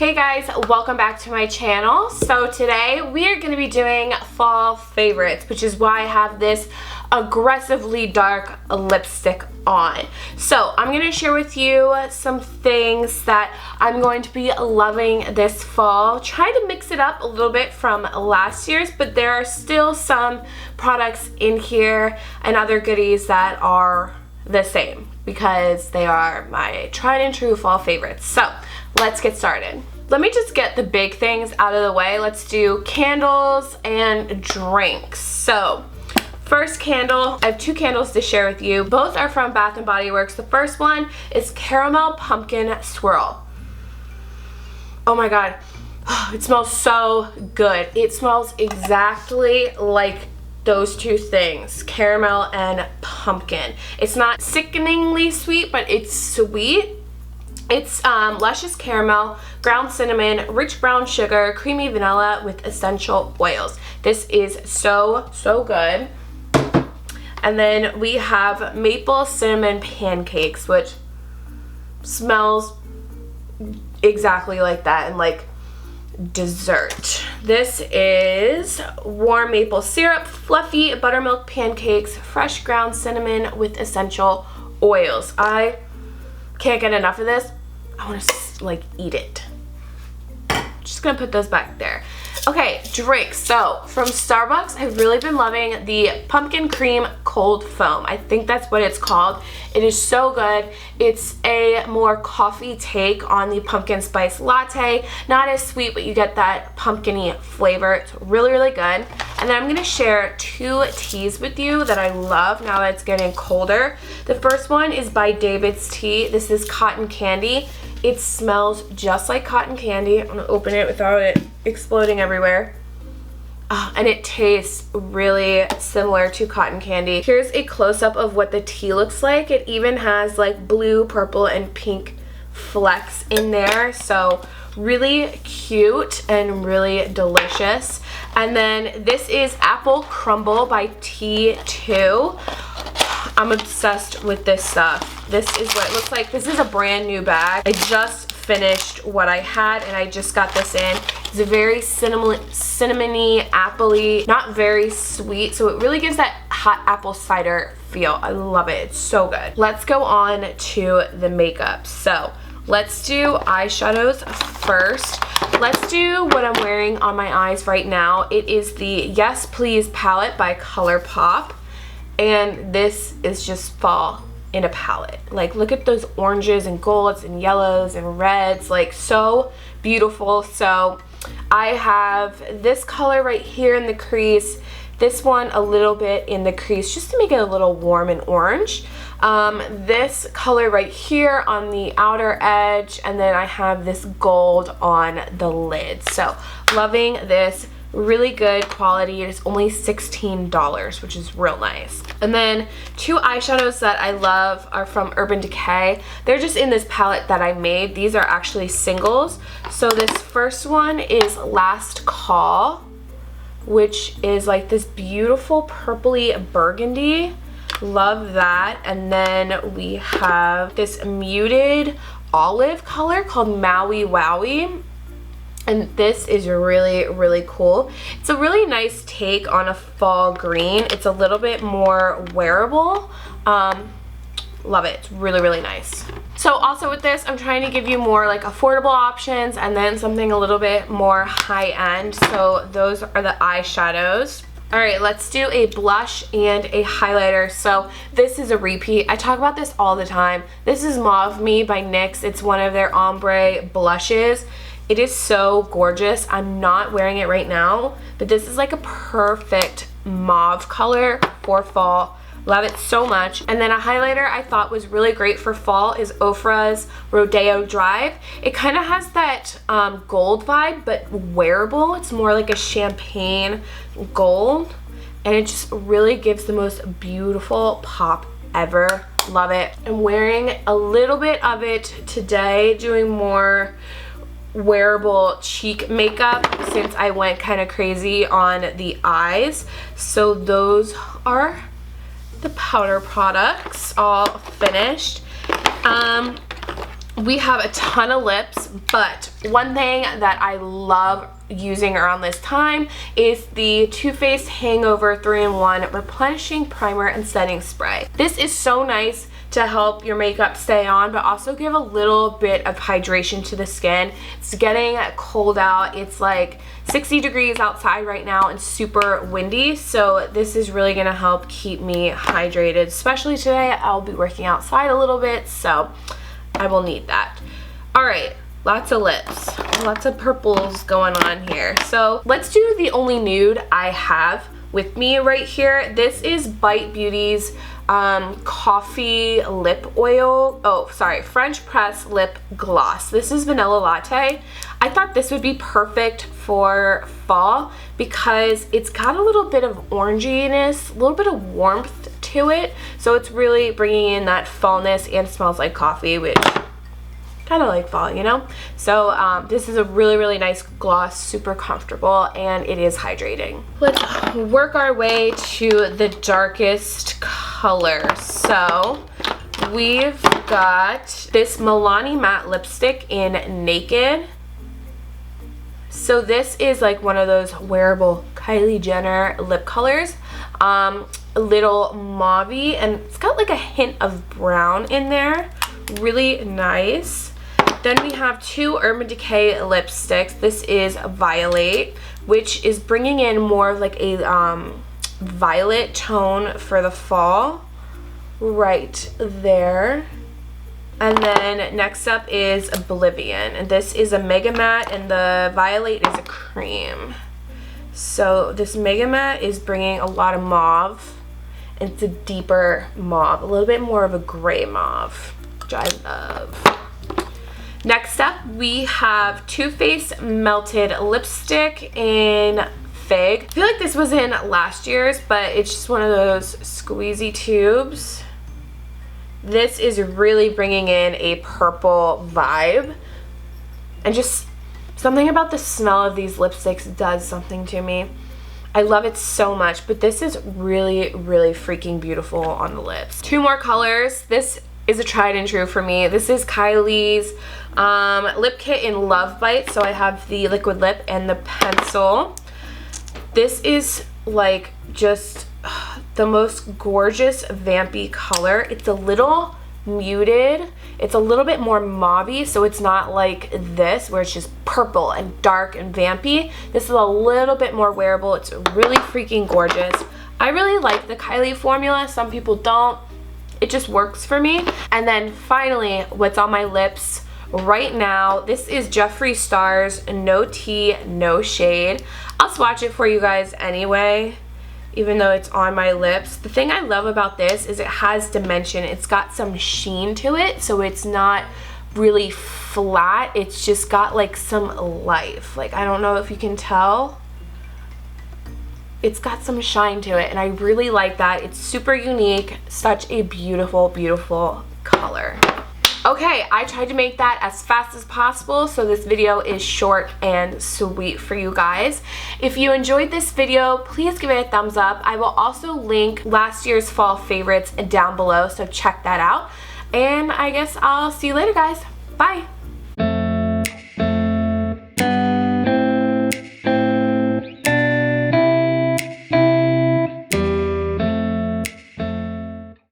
Hey guys, welcome back to my channel. So today we are going to be doing fall favorites, which is why I have this aggressively dark lipstick on. So I'm going to share with you some things that I'm going to be loving this fall. Try to mix it up a little bit from last year's, but there are still some products in here and other goodies that are the same because they are my tried and true fall favorites. So let's get started. Let me just get the big things out of the way. Let's do candles and drinks. So first candle, I have two candles to share with you. Both are from Bath & Body Works. The first one is Caramel Pumpkin Swirl. Oh my god, it smells so good. It smells exactly like those two things, caramel and pumpkin. It's not sickeningly sweet, but it's sweet. It's luscious caramel, ground cinnamon, rich brown sugar, creamy vanilla with essential oils. This is so good. And then we have maple cinnamon pancakes, which smells exactly like that and like dessert. This is warm maple syrup, fluffy buttermilk pancakes, fresh ground cinnamon with essential oils. I can't get enough of this. I want to like eat it. Just gonna put those back there. Okay, drinks. So from Starbucks, I've really been loving the pumpkin cream cold foam. I think that's what it's called. It is so good. It's a more coffee take on the pumpkin spice latte. Not as sweet, but you get that pumpkin-y flavor. It's really good. And then I'm gonna share two teas with you that I love now that it's getting colder. The first one is by David's Tea. This is cotton candy. It smells just like cotton candy. I'm gonna open it without it exploding everywhere. And it tastes really similar to cotton candy. Here's a close-up of what the tea looks like. It even has like blue, purple, and pink flecks in there. So really cute and really delicious. And then this is Apple Crumble by T2. I'm obsessed with this stuff. This is what it looks like. This is a brand new bag. I just finished what I had and I just got this in. It's a very cinnamony, apple-y, not very sweet. So it really gives that hot apple cider feel. I love it. It's so good. Let's go on to the makeup. So let's do eyeshadows first. Let's do what I'm wearing on my eyes right now. It is the Yes Please palette by Colourpop. And this is just fall in a palette. Like, look at those oranges and golds and yellows and reds. Like, so beautiful. So I have this color right here in the crease. This one a little bit in the crease just to make it a little warm and orange. This color right here on the outer edge. And then I have this gold on the lid. So loving this. Really good quality. It's only $16, which is real nice. And then two eyeshadows that I love are from Urban Decay. They're just in this palette that I made. These are actually singles. So this first one is Last Call, which is like this beautiful purpley burgundy. Love that. And then we have this muted olive color called Maui Wowie. And this is really cool. It's a really nice take on a fall green. It's a little bit more wearable. Love it. It's really nice. So also with this, I'm trying to give you more like affordable options and then something a little bit more high-end. So those are the eyeshadows. Alright, let's do a blush and a highlighter. So this is a repeat. I talk about this all the time. This is Mauve Me by NYX. It's one of their ombre blushes. It is so gorgeous. I'm not wearing it right now, but this is like a perfect mauve color for fall. Love it so much. And then a highlighter I thought was really great for fall is Ofra's Rodeo Drive. It kind of has that gold vibe, but wearable. It's more like a champagne gold, and it just really gives the most beautiful pop ever. Love it. I'm wearing a little bit of it today, doing more wearable cheek makeup since I went kind of crazy on the eyes. So those are the powder products all finished. we have a ton of lips, but one thing that I love using around this time is the Too Faced Hangover 3-in-1 Replenishing Primer and Setting Spray. This is so nice to help your makeup stay on, but also give a little bit of hydration to the skin. It's getting cold out. It's like 60 degrees outside right now and super windy, so this is really gonna help keep me hydrated, especially today. I'll be working outside a little bit, so I will need that. All right, lots of lips, lots of purples going on here. So let's do the only nude I have with me right here. This is Bite Beauty's coffee lip oil, French press lip gloss. This is Vanilla Latte. I thought this would be perfect for fall because it's got a little bit of oranginess, a little bit of warmth to it, so it's really bringing in that fallness and smells like coffee, which kind of like fall, you know? So this is a really nice gloss, super comfortable, and it is hydrating. Let's work our way to the darkest color. So we've got this Milani matte lipstick in Naked. So this is like one of those wearable Kylie Jenner lip colors. A little mauve-y, and it's got like a hint of brown in there. Really nice. Then we have two Urban Decay lipsticks. This is Violate, which is bringing in more of like a violet tone for the fall. Right there. And then next up is Oblivion. And this is a Mega Matte, and the Violate is a cream. So this Mega Matte is bringing a lot of mauve. It's a deeper mauve, a little bit more of a gray mauve, which I love. Next up, we have Too Faced Melted Lipstick in Fig. I feel like this was in last year's, but it's just one of those squeezy tubes. This is really bringing in a purple vibe, and just something about the smell of these lipsticks does something to me. I love it so much, but this is really freaking beautiful on the lips. Two more colors. This is a tried and true for me. This is Kylie's lip kit in Love Bite. So I have the liquid lip and the pencil. This is like just the most gorgeous vampy color. It's a little muted. It's a little bit more mauve-y, so it's not like this where it's just purple and dark and vampy. This is a little bit more wearable. It's really freaking gorgeous. I really like the Kylie formula. Some people don't. It just works for me. And then finally, what's on my lips right now, this is Jeffree Star's No Tea, No Shade. I'll swatch it for you guys anyway, even though it's on my lips. The thing I love about this is it has dimension. It's got some sheen to it, so it's not really flat. It's just got like some life. Like, I don't know if you can tell. It's got some shine to it, and I really like that. It's super unique. Such a beautiful color. Okay, I tried to make that as fast as possible, so this video is short and sweet for you guys. If you enjoyed this video, please give it a thumbs up. I will also link last year's fall favorites down below, so check that out. And I guess I'll see you later, guys. Bye.